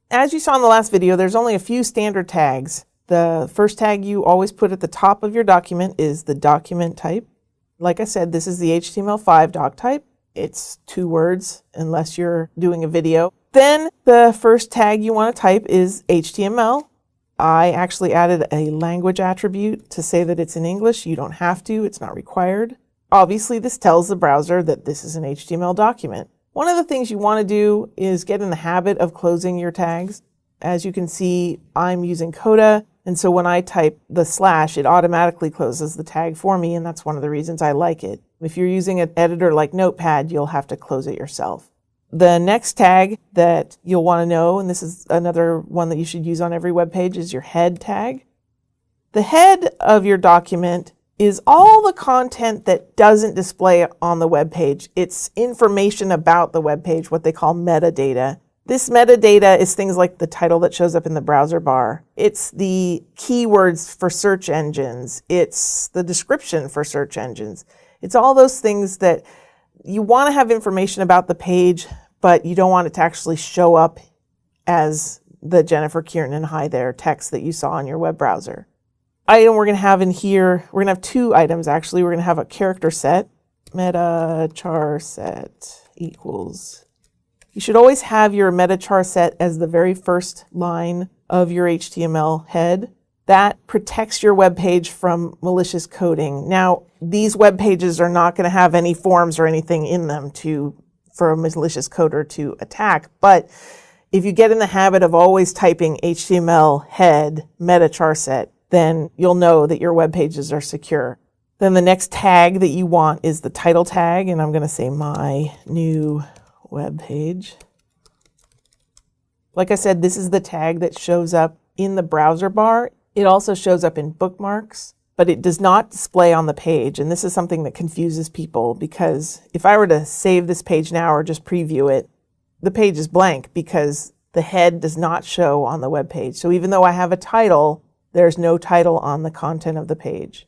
As you saw in the last video, there's only a few standard tags. The first tag you always put at the top of your document is the document type. Like I said, this is the HTML5 doc type. It's 2 words unless you're doing a video. Then the first tag you want to type is HTML. I actually added a language attribute to say that it's in English. You don't have to, it's not required. Obviously, this tells the browser that this is an HTML document. One of the things you want to do is get in the habit of closing your tags. As you can see, I'm using Coda, and so when I type the slash, it automatically closes the tag for me, and that's one of the reasons I like it. If you're using an editor like Notepad, you'll have to close it yourself. The next tag that you'll want to know, and this is another one that you should use on every web page, is your head tag. The head of your document is all the content that doesn't display on the web page. It's information about the web page, what they call metadata. This metadata is things like the title that shows up in the browser bar. It's the keywords for search engines. It's the description for search engines. It's all those things that you want to have information about the page, but you don't want it to actually show up as the Jennifer Kiernan hi there text that you saw in your web browser. Item we're going to have in here, we're going to have 2 items actually. We're going to have a character set, meta char set equals. You should always have your meta char set as the very first line of your HTML head. That protects your web page from malicious coding. Now, these web pages are not going to have any forms or anything in them for a malicious coder to attack, but if you get in the habit of always typing HTML head meta char set, then you'll know that your web pages are secure. Then the next tag that you want is the title tag, and I'm going to say my new web page. Like I said, this is the tag that shows up in the browser bar. It also shows up in bookmarks, but it does not display on the page. And this is something that confuses people, because if I were to save this page now or just preview it, the page is blank because the head does not show on the web page. So even though I have a title, there's no title on the content of the page.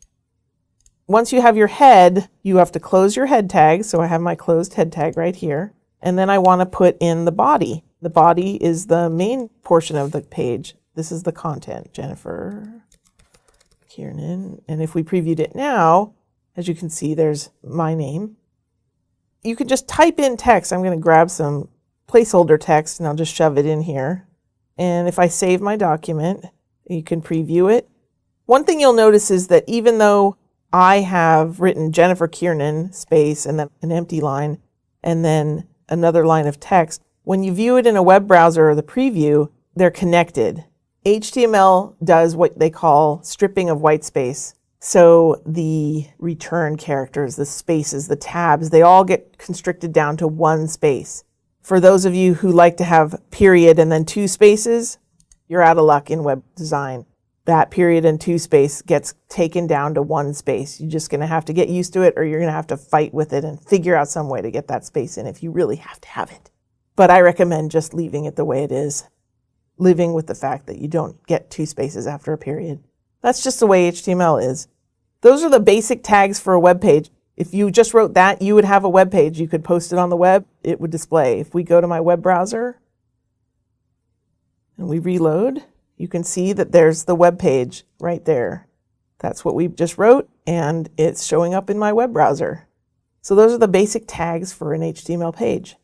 Once you have your head, you have to close your head tag. So I have my closed head tag right here. And then I want to put in the body. The body is the main portion of the page. This is the content, Jennifer Kiernan. And if we previewed it now, as you can see, there's my name. You can just type in text. I'm going to grab some placeholder text and I'll just shove it in here. And if I save my document, you can preview it. One thing you'll notice is that even though I have written Jennifer Kiernan space and then an empty line and then another line of text, when you view it in a web browser or the preview, they're connected. HTML does what they call stripping of white space. So the return characters, the spaces, the tabs, they all get constricted down to one space. For those of you who like to have period and then 2 spaces, you're out of luck in web design. That period and 2 space gets taken down to 1 space. You're just going to have to get used to it, or you're going to have to fight with it and figure out some way to get that space in if you really have to have it. But I recommend just leaving it the way it is, living with the fact that you don't get 2 spaces after a period. That's just the way HTML is. Those are the basic tags for a web page. If you just wrote that, you would have a web page. You could post it on the web. It would display. If we go to my web browser and we reload, you can see that there's the web page right there. That's what we just wrote, and it's showing up in my web browser. So those are the basic tags for an HTML page.